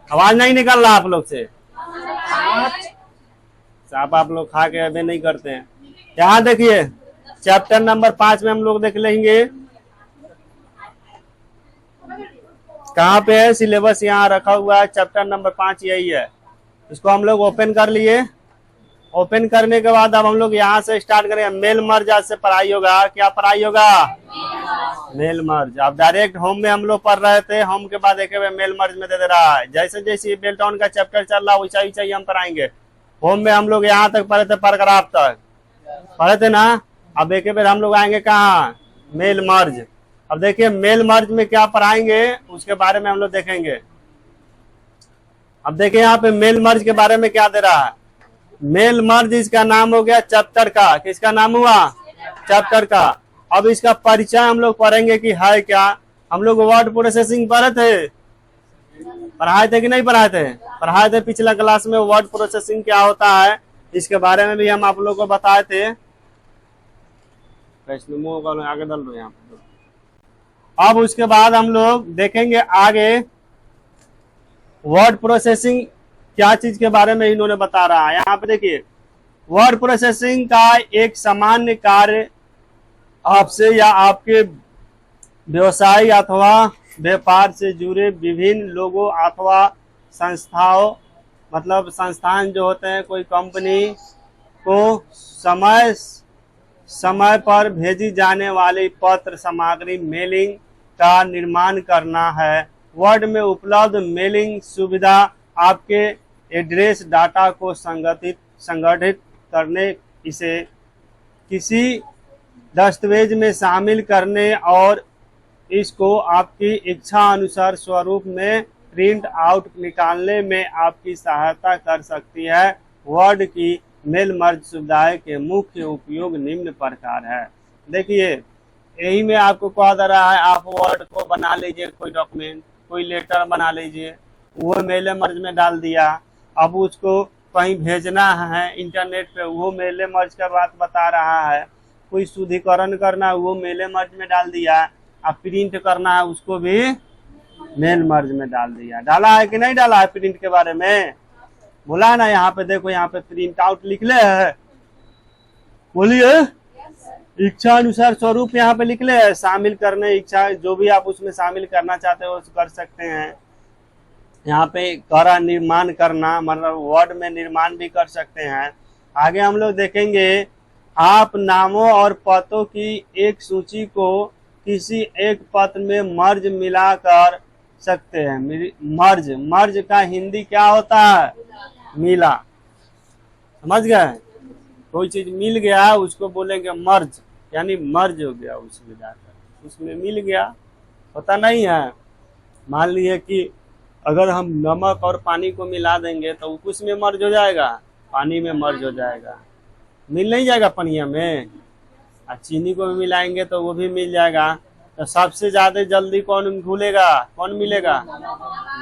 आवाज नहीं निकल रहा आप लोग से। सांप आप लोग खा के अभी नहीं करते हैं। यहाँ देखिए चैप्टर नंबर 5 में हम लोग देख लेंगे कहाँ पे है सिलेबस, यहाँ रखा हुआ है चैप्टर नंबर 5 यही है। इसको हम लोग ओपन कर लिए। ओपन करने के बाद अब हम लोग यहाँ से स्टार्ट करेंगे। मेल मर्ज आज से पढ़ाई होगा। क्या पढ़ाई होगा? Mail merge. अब डायरेक्ट होम में हम लोग पढ़ रहे थे, होम के बाद एक मेल मर्ज में दे दे रहा है। जैसे जैसे बेल्टॉन का चैप्टर चल रहा है वैसा वैसा ही हम पढ़ाएंगे। होम में हम लोग यहाँ तक पढ़े थे, पैराग्राफ तक पढ़े थे ना। अब एक बार हम लोग आएंगे कहाँ? Mail merge. अब देखिए मेल मर्ज में क्या पढ़ाएंगे उसके बारे में हम लोग देखेंगे। अब देखिए यहाँ पे मेल मर्ज के बारे में क्या दे रहा है। मेल मर्ज इसका नाम हो गया चैप्टर का। किसका नाम हुआ? चैप्टर का। अब इसका परिचय हम लोग पढ़ेंगे कि है क्या। हम लोग वर्ड प्रोसेसिंग पढ़े थे, पढ़ाए थे कि नहीं पढ़ाए थे? पढ़ाए थे पिछला क्लास में। वर्ड प्रोसेसिंग क्या होता है इसके बारे में भी हम आप लोगों को बताए थे। आगे डाल दो यहाँ पे। अब उसके बाद हम लोग देखेंगे आगे वर्ड प्रोसेसिंग क्या चीज के बारे में इन्होंने बता रहा है। यहाँ पे देखिए वर्ड प्रोसेसिंग का एक सामान्य कार्य आपसे या आपके व्यवसाय अथवा व्यापार से जुड़े विभिन्न लोगों अथवा संस्थाओं, मतलब संस्थान जो होते हैं, कोई कंपनी को समय समय पर भेजी जाने वाली पत्र सामग्री मेलिंग का निर्माण करना है। वर्ड में उपलब्ध मेलिंग सुविधा आपके एड्रेस डाटा को संगठित करने, इसे किसी दस्तावेज में शामिल करने और इसको आपकी इच्छा अनुसार स्वरूप में प्रिंट आउट निकालने में आपकी सहायता कर सकती है। वर्ड की मेल मर्ज सुविधाएं के मुख्य उपयोग निम्न प्रकार है। देखिए यही में आपको कह दे रहा है आप वर्ड को बना लीजिए, कोई डॉक्यूमेंट, कोई लेटर बना लीजिए, वो मेल मर्ज में डाल दिया। अब उसको कहीं भेजना है इंटरनेट पे, वो मेल मर्ज का बात बता रहा है। कोई शुद्धिकरण करना है वो मेल मर्ज में डाल दिया। अब प्रिंट करना है उसको भी मेल मर्ज में डाल दिया। डाला है कि नहीं डाला है? प्रिंट के बारे में बोला ना। यहाँ पे देखो, यहाँ पे प्रिंट आउट लिख ले है, बोलिए। इच्छा अनुसार स्वरूप यहाँ पे लिख ले है, शामिल करने इच्छा, जो भी आप उसमें शामिल करना चाहते हो कर सकते हैं। यहाँ पे करा निर्माण करना, मतलब वर्ड में निर्माण भी कर सकते हैं। आगे हम लोग देखेंगे आप नामों और पतों की एक सूची को किसी एक पत्र में मर्ज मिला कर सकते हैं। मर्ज, मर्ज का हिंदी क्या होता है? मिला। समझ गए? कोई चीज मिल गया उसको बोलेंगे मर्ज, यानी मर्ज हो गया उसमें जाकर, उसमें मिल गया। पता नहीं है, मान लिए कि अगर हम नमक और पानी को मिला देंगे तो कुछ में मर्ज हो जाएगा, पानी में मर्ज हो जाएगा, मिल नहीं जाएगा पानिया में। और चीनी को भी मिलाएंगे तो वो भी मिल जाएगा। तो सबसे ज्यादा जल्दी कौन घुलेगा, कौन मिलेगा?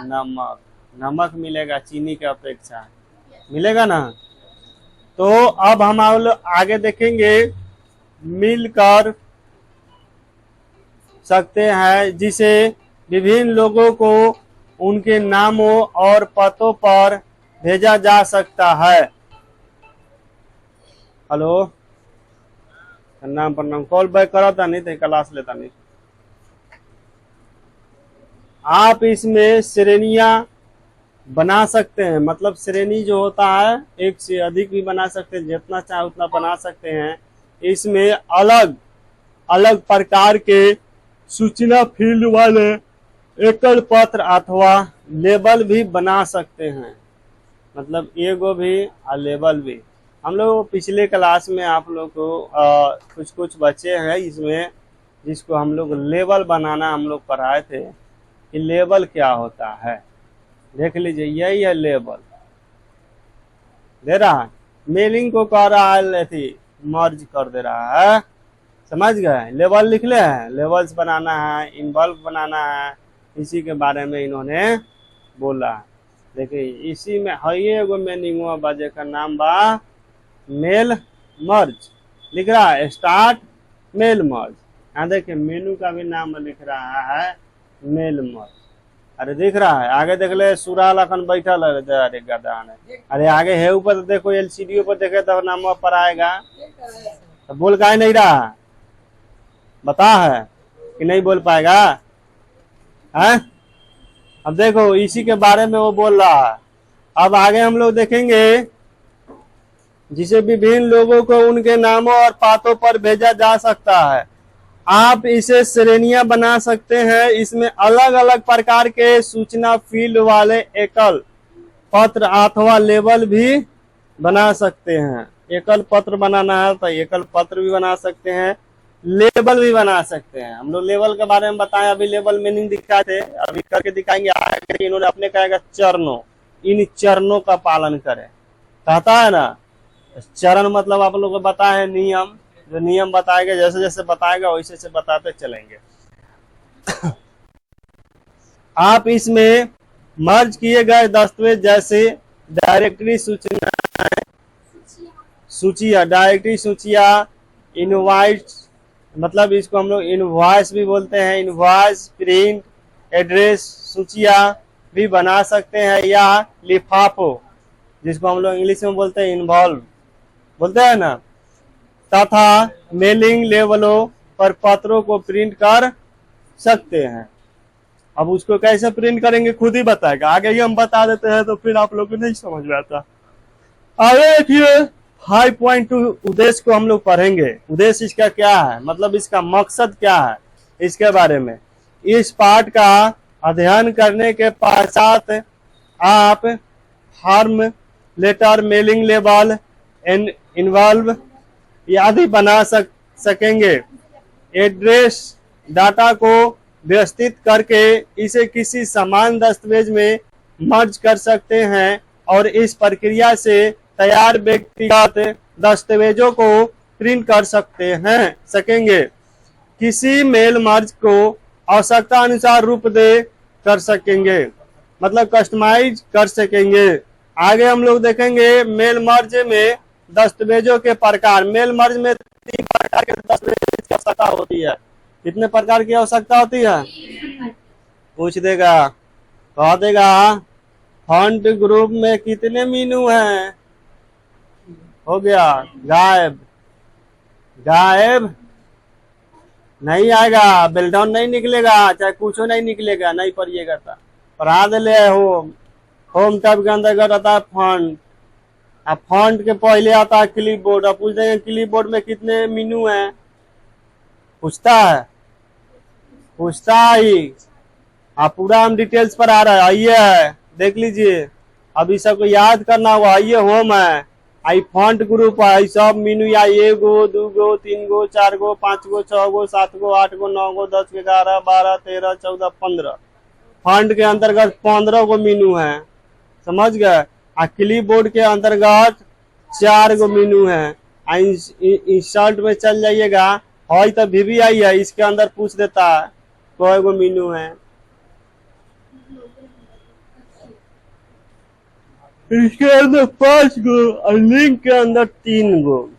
नमक। नमक मिलेगा चीनी के अपेक्षा, मिलेगा ना। तो अब हम आगे देखेंगे मिलकर सकते हैं, जिसे विभिन्न लोगों को उनके नामों और पतों पर भेजा जा सकता है। हेलो, प्रणाम प्रणाम। कॉल बैक करा था नहीं तो क्लास लेता नहीं। आप इसमें श्रेणियां बना सकते हैं, मतलब श्रेणी जो होता है एक से अधिक भी बना सकते हैं, जितना चाहे उतना बना सकते हैं। इसमें अलग अलग प्रकार के सूचना फील्ड वाले एकल पत्र अथवा लेबल भी बना सकते हैं, मतलब एगो भी और लेबल भी। हम लोग पिछले क्लास में आप लोग को कुछ कुछ बच्चे हैं इसमें जिसको हम लोग लेबल बनाना हम लोग पढ़ाए थे कि लेबल क्या होता है। देख लीजिए, यही है लेबल। दे रहा है मेलिंग को कह रहा है थी मर्ज कर दे रहा है। समझ गए? लेबल लिख ले हैं, लेबल्स बनाना है, इन्वॉल्व बनाना है, इसी के बारे में इन्होंने बोला। देखिए इसी में है एगो मीनिंग बाजे का नाम बा मेल मर्ज। लिख रहा है स्टार्ट मेल मर्ज। यहाँ देखिए मेनू का भी नाम लिख रहा है मेल मर्ज। अरे दिख रहा है, आगे देख ले सुराल अखन बैठल है। अरे गधा ने, अरे आगे है ऊपर तो देखो, एलसीडी ऊपर देखे तो नाम पर आएगा। तो बोल का नहीं रहा, बता है कि नहीं बोल पाएगा है? अब देखो इसी के बारे में वो बोल रहा है। अब आगे हम लोग देखेंगे, जिसे विभिन्न लोगों को उनके नामों और पातों पर भेजा जा सकता है। आप इसे श्रेणियां बना सकते हैं। इसमें अलग अलग प्रकार के सूचना फील्ड वाले एकल पत्र अथवा लेबल भी बना सकते हैं। एकल पत्र बनाना है तो एकल पत्र भी बना सकते हैं, लेबल भी बना सकते हैं। हम लोग लेबल के बारे में बताएं, अभी लेबल मीनिंग दिखाए थे, अभी करके दिखाएंगे आगे। इन्होंने अपने कहेगा चरणों, इन चरणों का पालन करें, कहता है ना। चरण मतलब आप लोग को पता है नियम, जो नियम बताएगा, जैसे जैसे बताएगा वैसे से बताते चलेंगे। आप इसमें मर्ज किए गए दस्तावेज जैसे डायरेक्टरी सूचिया, डायरेक्टरी सूचिया, इनवाइस, मतलब इसको हम लोग इनवॉइस भी बोलते हैं, इनवॉइस, प्रिंट, एड्रेस सूचिया भी बना सकते हैं, या लिफाफों, जिसको हम लोग इंग्लिश में बोलते हैं इन्वॉल्व बोलते हैं ना, तथा मेलिंग लेवलों पर पत्रों को प्रिंट कर सकते हैं। अब उसको कैसे प्रिंट करेंगे खुद ही बताएगा, आगे ही हम बता देते हैं तो फिर आप लोग को नहीं समझ में आता। आगे देखिए 5.2 उद्देश्य को हम लोग पढ़ेंगे। उद्देश्य इसका क्या है, मतलब इसका मकसद क्या है, इसके बारे में। इस पाठ का अध्ययन करने के पश्चात आप form, letter, mailing label, envelope आदि बना सकेंगे। एड्रेस डाटा को व्यवस्थित करके इसे किसी समान दस्तावेज में मर्ज कर सकते हैं और इस प्रक्रिया से तैयार व्यक्तिगत दस्तावेजों को प्रिंट कर सकेंगे। किसी मेल मर्ज को आवश्यकता अनुसार रूप दे कर सकेंगे, मतलब कस्टमाइज कर सकेंगे। आगे हम लोग देखेंगे मेल मर्ज में दस्तावेजों के प्रकार। मेल मर्ज में 3 प्रकार के दस्तावेज की आवश्यकता होती है। कितने प्रकार की आवश्यकता होती है पूछ देगा, कह देगा फॉन्ट ग्रुप में कितने मीनू हैं, हो गया गायब, गायब नहीं आएगा, बेलडाउन नहीं निकलेगा, चाहे कुछ नहीं निकलेगा, नहीं पढ़िएगा तो पढ़ा दे। होम टैब के अंतर्गत आता है फॉन्ट, अब फॉन्ट के पहले आता है क्लिप बोर्ड। अब पूछ देंगे क्लिप बोर्ड में कितने मीनू हैं, पूछता है, पूछता ही। आप पूरा हम डिटेल्स पर आ रहा है, आइए देख लीजिए। अब इस सबको याद करना होगा। आइए होम है, आई फॉन्ट ग्रुप है, सब मीनू या 1 गो 2 गो 3 गो 4 गो 5 गो 6 गो 7 गो 8 गो 9 गो 10 11 12 13 14 15 फॉन्ट के अंतर्गत 15 गो मीनू है, समझ गए। क्लिप बोर्ड के अंतर्गत 4 गो मीनू है। इंसल्ट में चल जाइएगा, है तो VVI है, इसके अंदर पूछ देता है कई गो मीनू है। इसके अंदर 5 गो और लिंक के अंदर 3 गो,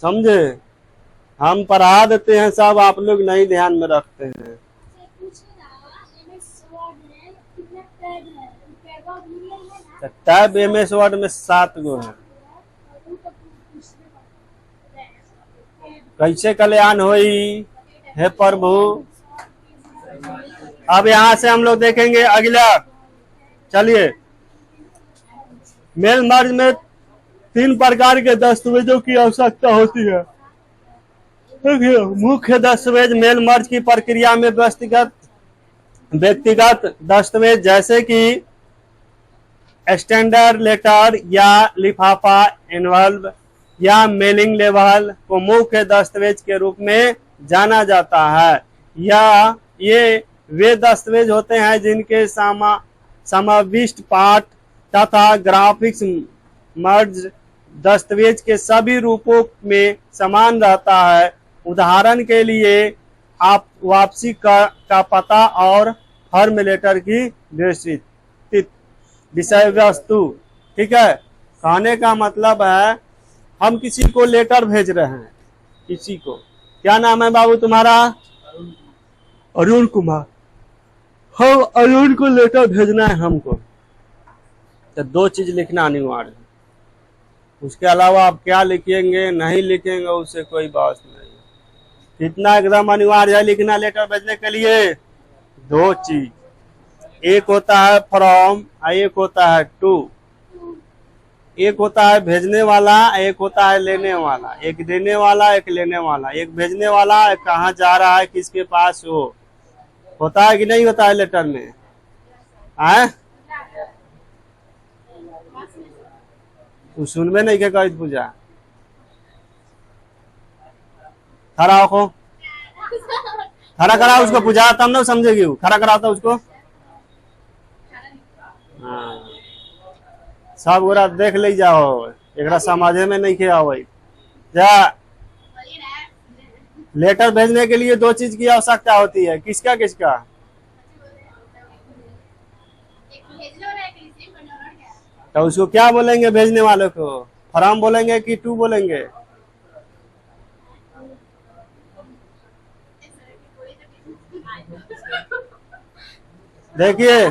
समझे। हम पढ़ा देते हैं सब, आप लोग नहीं ध्यान में रखते हैं। टैब MS वर्ड में 7 गो है। कैसे कल्याण होई हे प्रभु। अब यहाँ से हम लोग देखेंगे अगला, चलिए। मेल मर्ज में 3 प्रकार के दस्तावेजों की आवश्यकता होती है। देखिए, मुख्य दस्तावेज मेल मर्ज की प्रक्रिया में व्यक्तिगत दस्तावेज जैसे कि स्टैंडर्ड लेटर या लिफाफा, इन्वॉल्व या मेलिंग लेबल को मुख्य दस्तावेज के रूप में जाना जाता है। या ये वे दस्तावेज होते हैं जिनके समाविष्ट पाठ तथा ग्राफिक्स मर्ज दस्तावेज के सभी रूपों में समान रहता है। उदाहरण के लिए आप वापसी का पता और फॉर्म लेटर की विषय वस्तु, ठीक है। कहने का मतलब है हम किसी को लेटर भेज रहे हैं, किसी को, क्या नाम है बाबू तुम्हारा, अरुण कुमार, हम अरुण को लेटर भेजना है हमको, तो 2 चीज लिखना अनिवार्य है। उसके अलावा आप क्या लिखेंगे नहीं लिखेंगे उससे कोई बात नहीं। कितना एकदम अनिवार्य है लिखना लेटर भेजने के लिए? 2 चीज, एक होता है फ्रॉम, एक होता है टू। एक होता है भेजने वाला, एक होता है लेने वाला। एक देने वाला, एक लेने वाला। एक भेजने वाला, एक कहाँ जा रहा है, किसके पास हो। होता है कि नहीं होता है लेटर में? आए तू सुनबे नहीं के कवित पूजा, खड़ा हो, खड़ा करा उसको पूजा, तब ना समझेगी। खड़ा कराता उसको। हाँ, सब गोरा देख ले जाओ, एक समाजे में नहीं के आओ जा। लेटर भेजने के लिए 2 चीज की आवश्यकता होती है। किसका किसका? तो उसको क्या बोलेंगे भेजने वाले को? फ्रॉम बोलेंगे कि टू बोलेंगे? देखिए,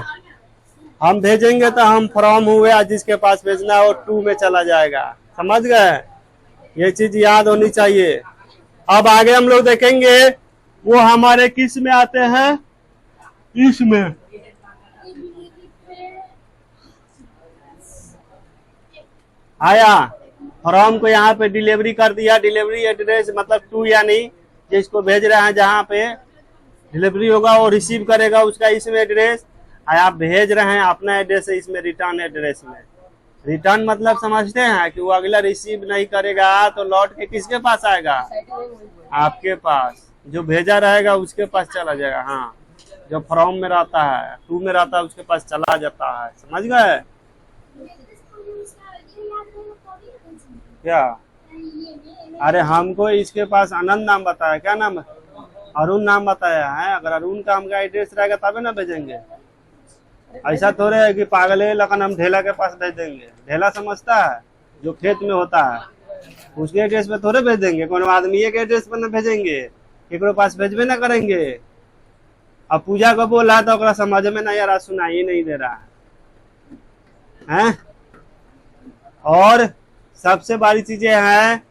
हम भेजेंगे तो हम फ्रॉम हुए, जिसके पास भेजना हो टू में चला जाएगा। समझ गए? ये चीज याद होनी चाहिए। अब आगे हम लोग देखेंगे वो हमारे किस में आते हैं, इसमें। आया फ्रॉम को यहाँ पे डिलीवरी कर दिया। डिलीवरी एड्रेस मतलब टू, यानी जिसको भेज रहे हैं जहाँ पे डिलीवरी होगा वो रिसीव करेगा उसका इसमें एड्रेस। आप भेज रहे हैं अपना एड्रेस है इसमें, रिटर्न एड्रेस में। रिटर्न मतलब समझते हैं कि वो अगला रिसीव नहीं करेगा तो लौट के किसके पास आएगा? आपके पास। जो भेजा रहेगा उसके पास चला जाएगा। हाँ, जो फ्रॉम में रहता है, टू में रहता है, उसके पास चला जाता है। समझ गए क्या? अरे हमको इसके पास आनंद नाम बताया, क्या नाम है? अरुण नाम बताया है। अगर अरुण का हमका एड्रेस रहेगा तभी ना भेजेंगे। ऐसा थोड़े है कि पागल है लखन हम ढेला के पास भेज देंगे। ढेला समझता है जो खेत में होता है, उसके एड्रेस पे थोड़े भेज देंगे। कोनो आदमी के एड्रेस पे ना भेजेंगे, केकरो पास भेजबे ना करेंगे। अब पूजा को बोला तो ओकरा समझ में नहीं आ रहा, सुनाई नहीं दे रहा है। और सबसे बड़ी चीजें हैं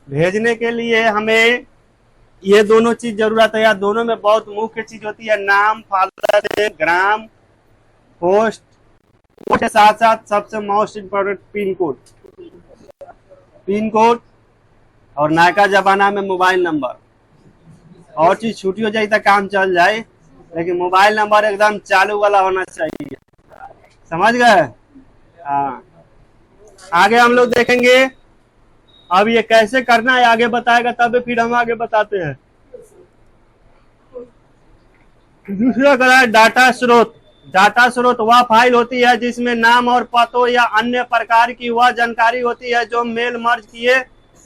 भेजने के लिए हमें ये दोनों चीज जरूरत है। या दोनों में बहुत मुख्य चीज होती है नाम, फादर नेम, ग्राम, पोस्ट के साथ साथ सबसे most important pin code. Pin code और नयका जमाना में मोबाइल नंबर। और चीज छुट्टी हो जाए तो काम चल जाए, लेकिन मोबाइल नंबर एकदम चालू वाला होना चाहिए। समझ गए? हाँ, आगे हम लोग देखेंगे। अब ये कैसे करना है आगे बताएगा, तब फिर हम आगे बताते हैं। दूसरा करा है डाटा स्रोत। डाटा स्रोत वह फाइल होती है जिसमें नाम और पतों या अन्य प्रकार की वह जानकारी होती है जो मेल मर्ज किए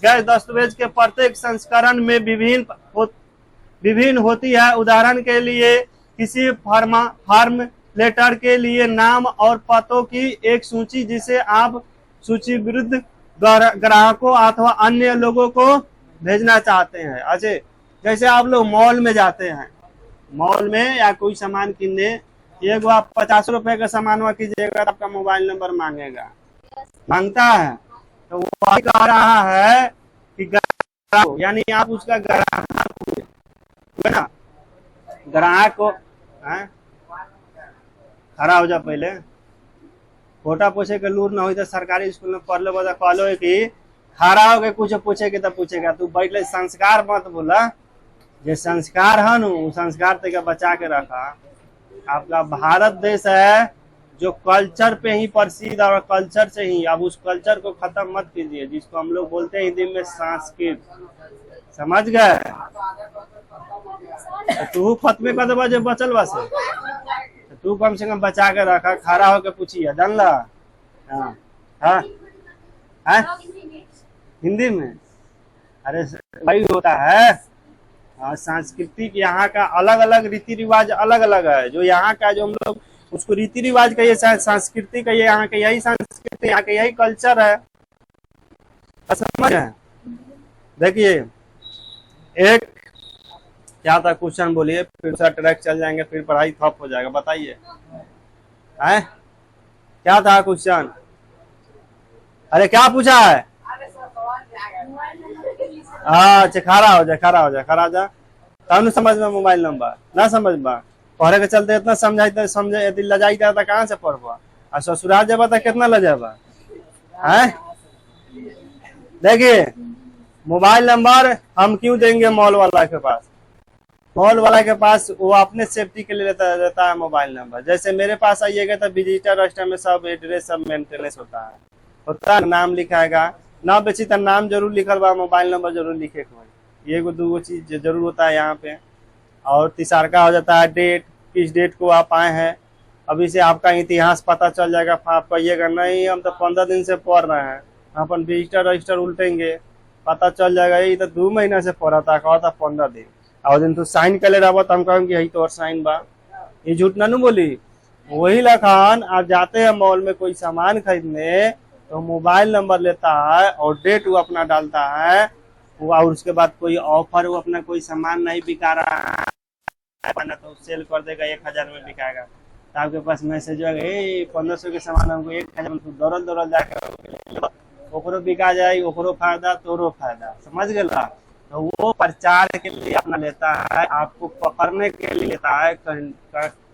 गए दस्तावेज के प्रत्येक संस्करण में विभिन्न होती है। उदाहरण के लिए किसी फॉर्म लेटर के लिए नाम और पतों की एक सूची जिसे आप सूचीबद्ध ग्राहकों अथवा अन्य लोगों को भेजना चाहते हैं। अच्छा, जैसे आप लोग मॉल में जाते हैं, मॉल में या कोई सामान किनने, एक आप 50 रुपए का सामान वहाँ कीजिएगा तो आपका मोबाइल नंबर मांगेगा, मांगता है। तो वो कह रहा है कि ग्राहक, यानी आप उसका ग्राहक ना, ग्राहक को खड़ा हो जा। पहले फोटा पूछे के लूर न हो तो सरकारी स्कूल में पढ़ लो बता कहलो है कि खड़ा होके कुछ पूछेगा तो पूछेगा, तू बैठ ले। संस्कार मत बोला, जो संस्कार है ना वो संस्कार तक बचा के रखा। आपका भारत देश है जो कल्चर पे ही प्रसिद्ध और कल्चर से ही, अब उस कल्चर को खत्म मत कीजिए, जिसको हम लोग बोलते हैं हिंदी में संस्कृत। समझ गए? तू फतवे का दबा जो बचल बस, तू कम से कम बचा के रखा, खड़ा होके पूछिए, जानला? हाँ हाँ हाँ, हिंदी में। अरे वही होता है। सांस्कृतिक यहाँ का अलग अलग रीति रिवाज अलग अलग है। जो यहाँ का जो हम लोग उसको रीति रिवाज कहिए, संस्कृति कहिए, यहाँ का यही संस्कृति, यहाँ का यही कल्चर है। समझ है? देखिए, एक क्या था क्वेश्चन बोलिए, फिर दूसरा ट्रैक चल जाएंगे, फिर पढ़ाई ठप हो जाएगा। बताइए है क्या था क्वेश्चन? अरे क्या पूछा है? अच्छा खड़ा हो जा, खड़ा हो जा, खड़ा हो जा, तब न समझ में मोबाइल नंबर ना समझ बा। पढ़े के चलते इतना समझाई समझे लजाई था कहाँ से पढ़बा, और ससुराल जब तक कितना लजाबा है। देखिए मोबाइल नंबर हम क्यों देंगे मॉल वाला के पास? मॉल वाला के पास वो अपने सेफ्टी के लिए रहता है मोबाइल नंबर। जैसे मेरे पास आइएगा तो विजिटर रजिस्टर में सब एड्रेस सब मेंटेनेंस होता है, नाम लिखाएगा ना, बेची तो नाम जरूर लिखल बा, मोबाइल नंबर जरूर लिखे के ये दो चीज जरूर होता है यहाँ पे। और तीसरा का हो जाता है डेट, किस डेट को आप आए हैं। अभी से आपका इतिहास पता चल जाएगा। आप कहिएगा नहीं हम तो 15 दिन से पढ़ रहे हैं, अपन विजिटर रजिस्टर उल्टेंगे पता चल जाएगा ये तो 2 महीना से पढ़ा था, कहा था 15 दिन। और दिन तो साइन कर ले रहा तो हम कहेंगे यही तो और साइन बा, ये झूठ ना बोली। वही लखान आप जाते हैं मॉल में कोई सामान खरीदने तो मोबाइल नंबर लेता है और डेट वो अपना डालता है वो, और उसके बाद कोई ऑफर वो अपना कोई सामान नहीं बिका रहा है तो सेल कर देगा 1000 में बिकाएगा, तो आपके पास मैसेज होगा 1500 के सामान हमको 1000 में, दौड़ल दौड़ल जाकर ओकरो बिका जाए, ओकरो फायदा तोरो फायदा, समझ गया। तो वो प्रचार के लिए अपना लेता है, आपको पकड़ने के लिए लेता है,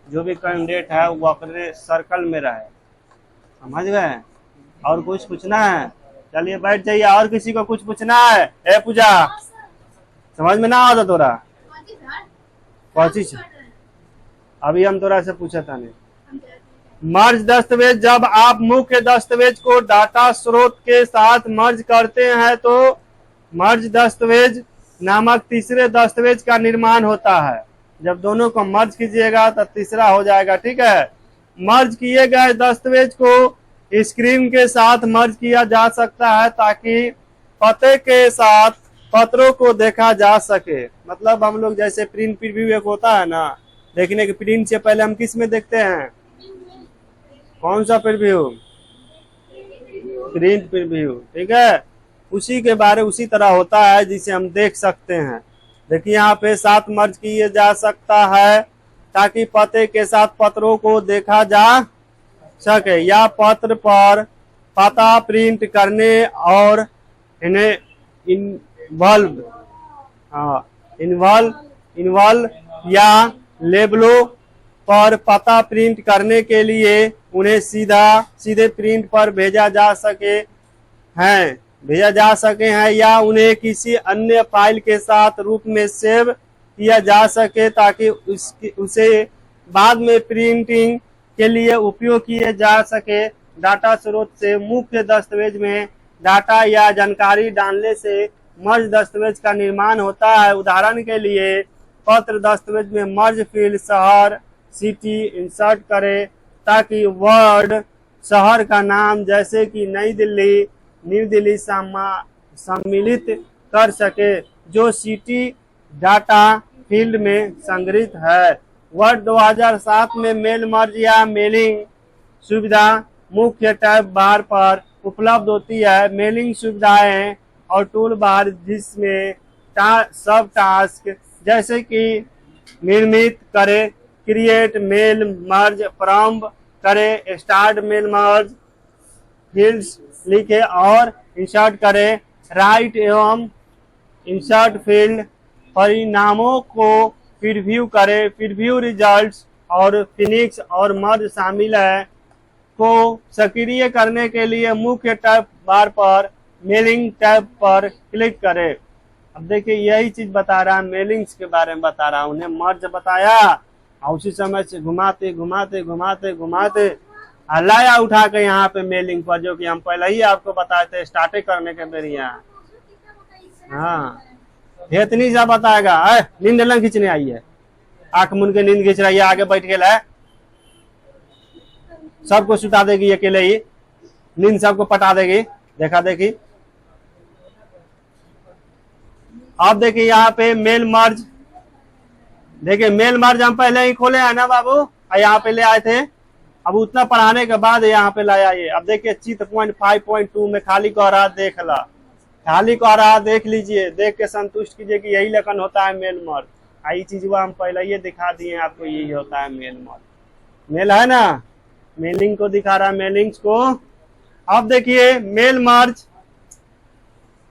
जो भी कैंडिडेट है वो अपने सर्कल में रहे, समझ गए। और कुछ पूछना है? चलिए बैठ जाइए। और किसी को कुछ पूछना है? ए पूजा समझ में ना आता तोरा कौची? अभी हम तोरा से पूछा था नहीं। मर्ज दस्तावेज, जब आप मुख्य दस्तावेज को डाटा स्रोत के साथ मर्ज करते हैं तो मर्ज दस्तावेज नामक तीसरे दस्तावेज का निर्माण होता है। जब दोनों को मर्ज कीजिएगा तो तीसरा हो जाएगा, ठीक है। मर्ज किए गए दस्तावेज को स्क्रीन के साथ मर्ज किया जा सकता है ताकि पते के साथ पत्रों को देखा जा सके। मतलब हम लोग जैसे प्रिंट प्रीव्यू एक होता है ना, देखने के प्रिंट से पहले हम किस में देखते हैं? कौन सा प्रीव्यू? प्रिंट प्रीव्यू, ठीक है। उसी के बारे उसी तरह होता है जिसे हम देख सकते हैं। देखिए यहाँ पे साथ मर्ज किए जा सकता है ताकि पते के साथ पत्रों को देखा जा सके, या पत्र पर पता प्रिंट करने और इन्हें इन्वॉल्व या लेबलों पर पता प्रिंट करने के लिए उन्हें सीधे प्रिंट पर भेजा जा सके हैं या उन्हें किसी अन्य फाइल के साथ रूप में सेव किया जा सके ताकि उसे बाद में प्रिंटिंग के लिए उपयोग किए जा सके। डाटा स्रोत से मुख्य दस्तावेज में डाटा या जानकारी डालने से मर्ज दस्तावेज का निर्माण होता है। उदाहरण के लिए पत्र दस्तावेज में मर्ज फील्ड शहर सिटी इंसर्ट करें ताकि वर्ड शहर का नाम जैसे कि न्यू दिल्ली सम्मिलित कर सके जो सिटी डाटा फील्ड में संग्रहित है। वर्ड 2007 में मेल मर्ज या मेलिंग सुविधा मुख्य टैब बार पर उपलब्ध होती है। मेलिंग सुविधाएं और टूल बार जिसमें सब टास्क जैसे कि निर्मित करे, क्रिएट मेल मर्ज, प्रारंभ करे, स्टार्ट मेल मर्ज, फील्ड्स लिखे और इंसर्ट करें, राइट एवं इंसर्ट फील्ड, परिणामों को प्रीव्यू करें, प्रीव्यू रिजल्ट्स और फिनिक्स और मर्ज शामिल है को सक्रिय करने के लिए मुख्य टैब बार पर मेलिंग टैब पर क्लिक करें। अब देखिए यही चीज बता रहा है, मेलिंग्स के बारे में बता रहा हूं। उन्हें मर्ज बताया और उसी समय से घुमाते घुमाते घुमाते घुमाते लाया उठा के यहाँ पे मेलिंग पर, जो कि हम पहले ही आपको बताए थे स्टार्ट करने के मेरे यहाँ। हाँ इतनी सा बताएगा, नींद न खींचने आई है, आंख मुन के नींद खींच रही है, आगे बैठ के लाए सबको सुता देगी अकेले ही, नींद सबको पटा देगी। देखा देखी। अब देखिए यहाँ पे मेल मर्ज, देखिए मेल मर्ज हम पहले ही खोले है ना बाबू, यहाँ पे ले आए थे। अब उतना पढ़ाने के बाद यहाँ पे लाया ये। अब देखिए चित्र 5.2 में खाली कह रहा देख ला, खाली कह रहा देख लीजिए, देख के संतुष्ट कीजिए कि यही लेखन होता है मेल मर्ज। आई चीज वो हम पहले ये दिखा दिए आपको, यही होता है मेल मर्ज। मेल है ना, मेलिंग को दिखा रहा है, मेलिंग्स को। अब देखिए mail merge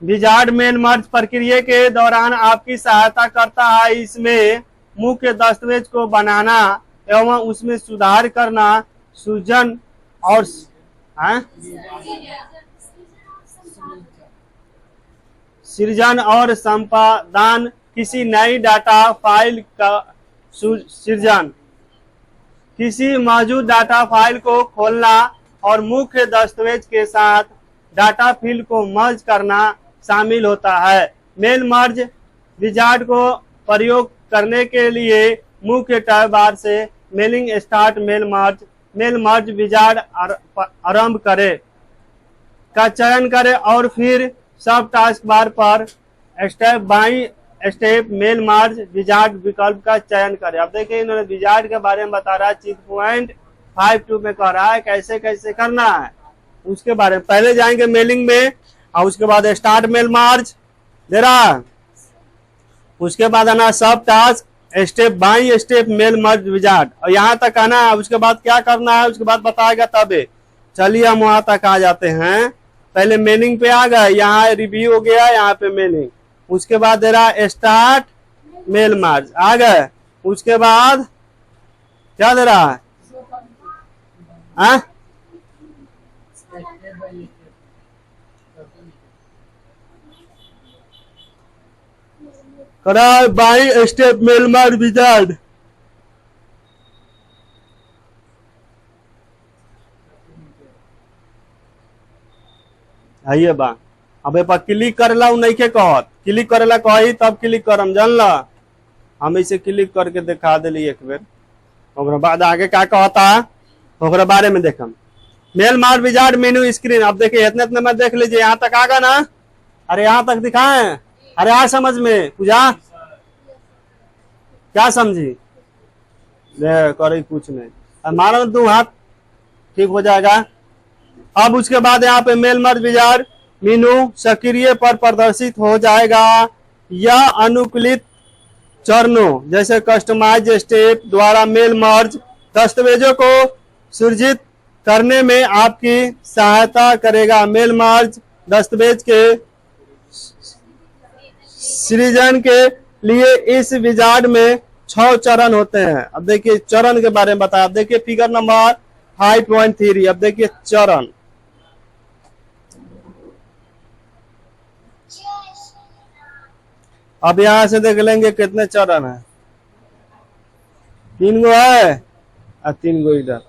wizard mail merge प्रक्रिया के दौरान आपकी सहायता करता है। इसमें मुख्य दस्तावेज को बनाना एवं उसमें सुधार करना, सृजन और सृजन और संपादन, किसी नई डाटा फाइल का सृजन, किसी मौजूद डाटा फाइल को खोलना और मुख्य दस्तावेज के साथ डाटा फील्ड को मर्ज करना शामिल होता है। मेल मर्ज विजार्ड को प्रयोग करने के लिए मुख्य टैब बार से mailing start mail merge wizard आरंभ करे का चयन करें और फिर सब टास्क बार पर step by step mail merge wizard विकल्प का चयन करें। अब देखिए इन्होंने विजार्ड के बारे में बता रहा है, चीज पॉइंट 5.2 में कह रहा है कैसे कैसे करना है उसके बारे में। पहले जाएंगे मेलिंग में और उसके बाद स्टार्ट मेल मर्ज दे रहा, उसके बाद आना सब task step by step mail merge wizard, और यहाँ तक आना है। उसके बाद क्या करना है उसके बाद बताएगा तबे। चलिए हम वहां तक आ जाते हैं। पहले मेलिंग पे आ गए, यहाँ रिव्यू हो गया, यहाँ पे मेलिंग। उसके बाद दे रहा स्टार्ट मेल मर्ज आ गए। उसके बाद क्या दे रहा है, करा by step mail merge wizard. आइए बा अब पर क्लिक करेला नहीं के कहत, क्लिक करेला कही तब क्लिक करम, जानला। हम इसे क्लिक करके दिखा दिली एक बेर, ओकरा बाद आगे क्या कहता है ओकरा बारे में देखम। Mail merge wizard menu screen. अब देखिए इतने इतने में देख लीजिए, यहाँ तक आगा ना, अरे यहाँ तक दिखाए, अरे आ समझ में पूजा क्या समझी करे कुछ नहीं, मारो 2 हाथ ठीक हो जाएगा। अब उसके बाद यहाँ पे मेल मर्ज विजार्ड मेनू सक्रिय पर प्रदर्शित हो जाएगा। यह अनुकूलित चरणों जैसे कस्टमाइज स्टेप द्वारा मेल मर्ज दस्तावेजों को सृजित करने में आपकी सहायता करेगा। मेल मर्ज दस्तावेज के सृजन के लिए इस विजार्ड में 6 चरण होते हैं। अब देखिए चरण के बारे में बताया। अब देखिए फिगर नंबर 5.3। अब देखिए चरण, अब यहां से देख लेंगे कितने चरण है। 3 गो है और 3 गो इधर,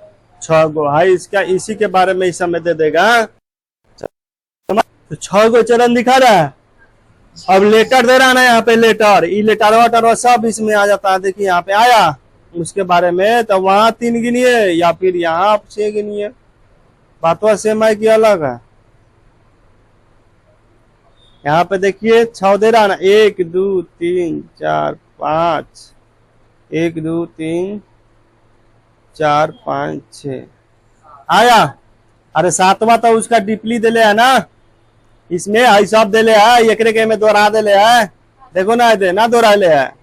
6 गो है। इसका इसी के बारे में इस समय दे देगा। तो 6 गो चरण दिखा रहा है। अब लेटर दे रहा है ना यहाँ पे, लेटर ये लेटर वाटर सब इसमें आ जाता है। देखिए यहाँ पे आया उसके बारे में, तो वहां 3 गिनिए या फिर यहाँ 6 गिनिए, बातवा सेम है कि अलग है। यहाँ पे देखिए 6 दे रहा ना, 1 2 3 4 5, 1 2 3 4 5 6 आया। अरे 7वां तो उसका डीपली दे ले है ना, इसमें आई सब दे ले है, एक के में दोहरा दे ले है, देखो ना दे ना दोहरा ले है।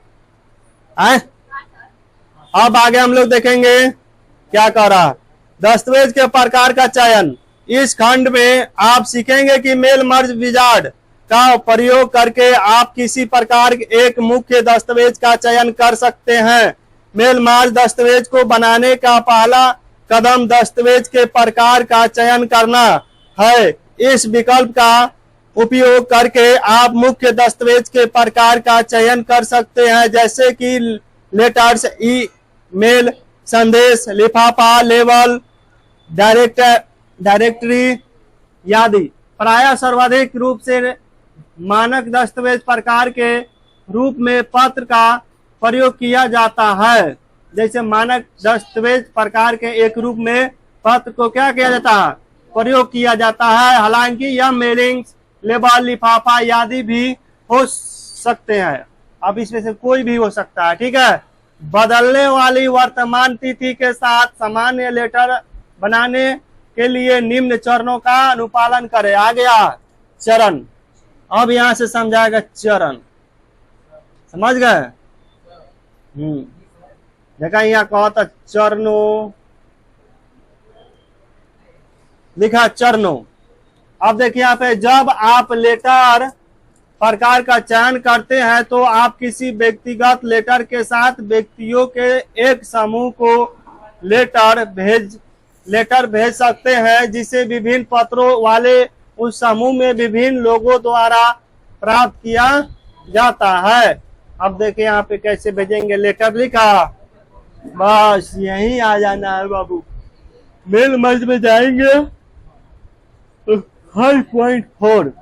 अब आगे हम लोग देखेंगे क्या कर रहा, दस्तावेज के प्रकार का चयन। इस खंड में आप सीखेंगे कि मेल मर्ज विजार्ड का प्रयोग करके आप किसी प्रकार एक मुख्य दस्तावेज का चयन कर सकते हैं। मेल मर्ज दस्तावेज को बनाने का पहला कदम दस्तावेज के प्रकार का चयन करना है। इस विकल्प का उपयोग करके आप मुख्य दस्तावेज के प्रकार का चयन कर सकते हैं, जैसे कि लेटर्स, ईमेल, संदेश, लिफाफा, लेबल, डायरेक्टरी आदि। प्रायः सर्वाधिक रूप से मानक दस्तावेज प्रकार के रूप में पत्र का प्रयोग किया जाता है। जैसे मानक दस्तावेज प्रकार के एक रूप में पत्र को क्या किया जाता है, प्रयोग किया जाता है। हालांकि यह मेलिंग, लेबल, लिफाफा आदि भी हो सकते हैं। अब इसमें से कोई भी हो सकता है, ठीक है। बदलने वाली वर्तमान तिथि के साथ सामान्य लेटर बनाने के लिए निम्न चरणों का अनुपालन करें। आ गया चरण। अब यहां से समझाएगा चरण, समझ गए। देखा यहाँ कहा था चरणो, लिखा चरणो। अब देखिए यहाँ पे जब आप लेटर प्रकार का चयन करते हैं तो आप किसी व्यक्तिगत लेटर के साथ व्यक्तियों के एक समूह को लेटर भेज सकते हैं जिसे विभिन्न पत्रों वाले उस समूह में विभिन्न लोगों द्वारा प्राप्त किया जाता है। अब देखिए यहाँ पे कैसे भेजेंगे लेटर, लिखा बस यही आ जाना है बाबू। मेल मर्ज में जाएंगे 5.4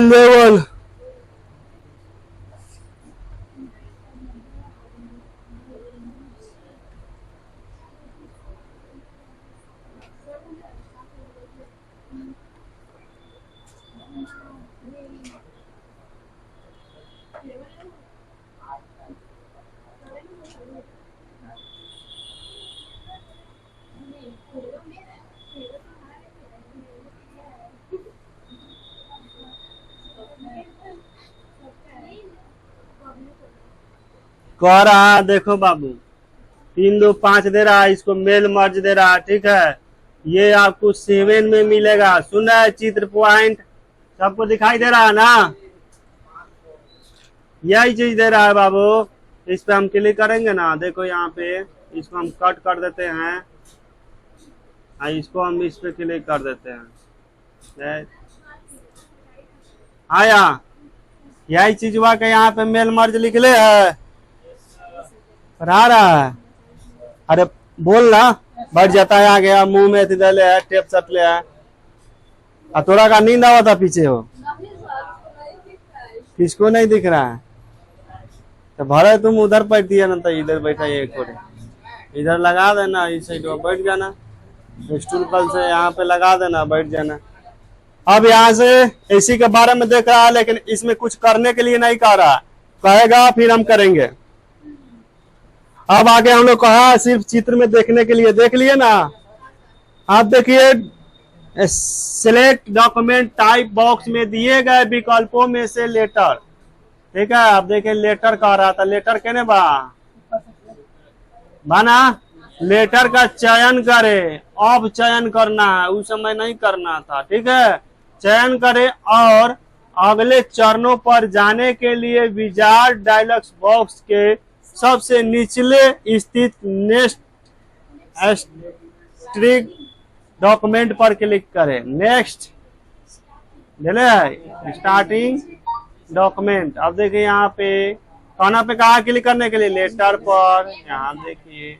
लेवल। कह रहा है देखो बाबू 3 2 5 दे रहा है, इसको मेल मर्ज दे रहा है, ठीक है। ये आपको 7 में मिलेगा। सुन रहा है चित्र पॉइंट सबको दिखाई दे रहा है ना, यही चीज दे रहा है बाबू। इस पे हम क्लिक करेंगे ना, देखो यहाँ पे इसको हम कट कर देते हैं, इसको हम इस पे क्लिक कर देते हैं। आया यही चीज हुआ के यहाँ पे मेल मर्ज लिख ले है, पढ़ा रहा है। अरे बोल ना, बैठ जाता है, आ गया मुंह में ले है, टेप सट ले है। थोड़ा का नींद आवा था पीछे हो, किसको नहीं दिख रहा है? तो भरे तुम उधर बैठ दिया ना, तो इधर बैठा है एक थोड़े, इधर लगा देना, इस साइड बैठ जाना, स्टूल कल से यहाँ पे लगा देना, बैठ जाना। अब यहाँ से एसी के बारे में देख रहा है, लेकिन इसमें कुछ करने के लिए नहीं कह रहा, कहेगा फिर हम करेंगे। अब आगे हम लोग कहा सिर्फ चित्र में देखने के लिए, देख लिए ना। आप देखिए सिलेक्ट डॉक्यूमेंट टाइप बॉक्स में दिए गए विकल्पों में से लेटर, ठीक है। आप देखिए लेटर कह रहा था, लेटर कहने बना लेटर का चयन करे, अब चयन करना है, उस समय नहीं करना था, ठीक है। चयन करे और अगले चरणों पर जाने के लिए विजार्ड डायलॉग बॉक्स के सबसे निचले स्थित नेक्स्ट स्ट्रिक डॉक्यूमेंट पर क्लिक करें। Next starting document. अब देखिए यहाँ पे कौन पे कहा क्लिक करने के लिए, लेटर पर। यहाँ देखिए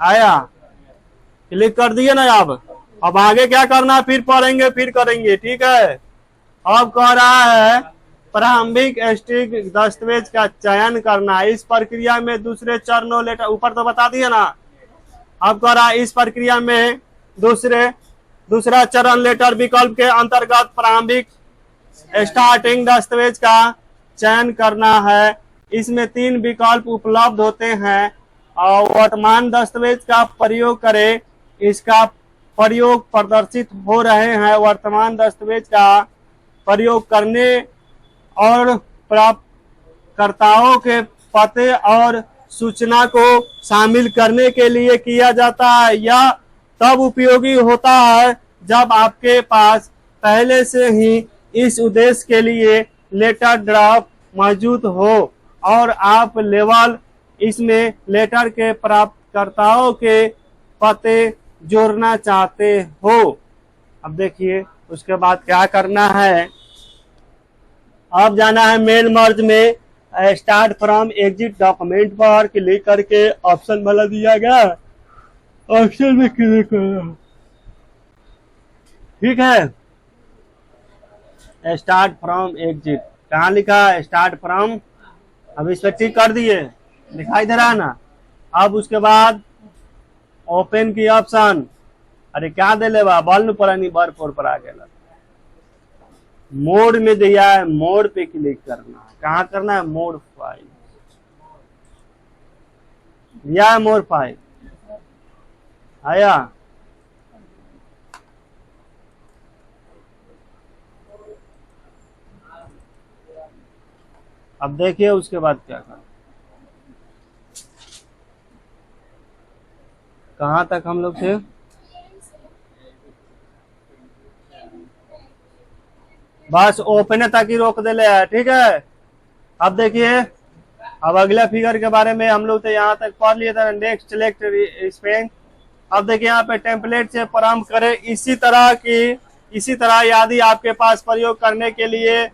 आया, क्लिक कर दिए ना। अब आगे क्या करना है, फिर पढ़ेंगे फिर करेंगे, ठीक है। अब कह रहा है प्रारंभिक स्टिक दस्तावेज का चयन करना। इस प्रक्रिया में दूसरे चरणों लेटर, ऊपर तो बता दिया ना। अब कह रहा है इस प्रक्रिया में दूसरा चरण लेटर विकल्प के अंतर्गत प्रारंभिक स्टार्टिंग दस्तावेज का चयन करना है। इसमें 3 विकल्प उपलब्ध होते हैं और वर्तमान दस्तावेज का प्रयोग करें। इसका प्रयोग प्रदर्शित हो रहे हैं। वर्तमान दस्तावेज का प्रयोग करने और प्राप्तकर्ताओं के पते और सूचना को शामिल करने के लिए किया जाता है। यह तब उपयोगी होता है जब आपके पास पहले से ही इस उद्देश्य के लिए लेटर ड्राफ्ट मौजूद हो और आप लेवल इसमें लेटर के प्राप्तकर्ताओं के पते जोड़ना चाहते हो। अब देखिए उसके बाद क्या करना है। अब जाना है मेल मर्ज में स्टार्ट फ्रॉम एग्जिट डॉक्यूमेंट पर क्लिक करके ऑप्शन वाला दिया गया ऑप्शन में क्लिक करना। ठीक है, स्टार्ट फ्रॉम एग्जिट कहाँ लिखा है? Start from. अब इस पर टिक कर दिए, दिखाई दे रहा है ना। अब उसके बाद ओपन की ऑप्शन, अरे क्या दे ले बल्ब पर नहीं बर पर आ गया। मोड में दिया है, मोड पे क्लिक करना है। कहाँ करना है? मोड फाइल दिया है, मोड फाइल आया। अब देखिए उसके बाद क्या करना। कहाँ तक हम लोग थे? बस ओपन तक ही रोक दे ले है। ठीक है, अब देखिए अब अगला फिगर के बारे में हम लोग तो यहाँ तक पढ़ लिए थे। Next select Spain. अब देखिए यहाँ पे टेम्पलेट से प्रारंभ करें। इसी तरह यदि आपके पास प्रयोग करने के लिए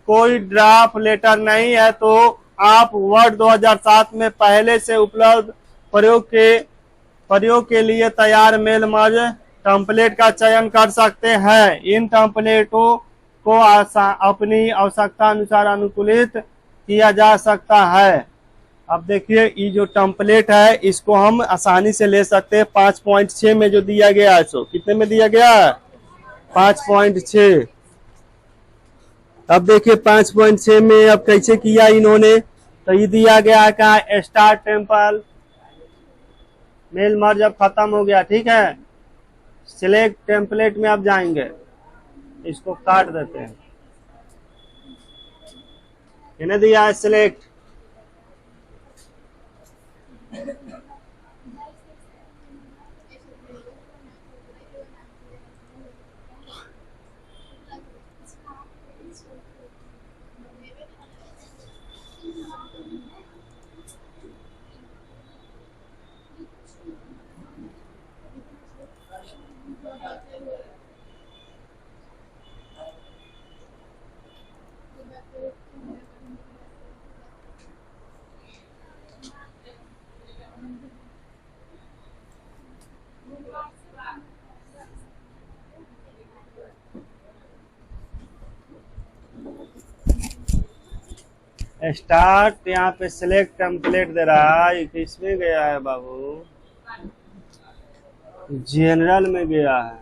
कोई ड्राफ्ट लेटर नहीं है तो आप वर्ड 2007 में पहले से उपलब्ध प्रयोग के लिए तैयार मेल मर्ज टेम्पलेट का चयन कर सकते हैं। इन टेम्पलेटों को अपनी आवश्यकता अनुसार अनुकूलित किया जा सकता है। अब देखिए ये जो टेम्पलेट है इसको हम आसानी से ले सकते हैं। 5.6 में जो दिया गया है, सो कितने में दिया गया है? 5.6। अब देखिए 5.6 में अब कैसे किया इन्होंने, तो ये दिया गया है कहा स्टार्ट टेम्पल मेल मर्ज अब खत्म हो गया। ठीक है, सिलेक्ट टेम्पलेट में अब जाएंगे, इसको काट देते हैं। इन्हें दिया है सिलेक्ट। स्टार्ट यहाँ पे सिलेक्ट टेम्पलेट दे रहा है। किसमें गया है बाबू? जनरल में गया है।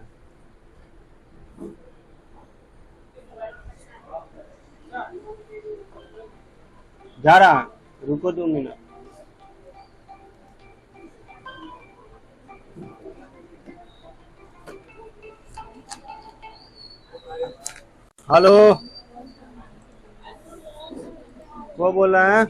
जा रहा, रुको 2 मिनट। हेलो, वो बोल रहे हैं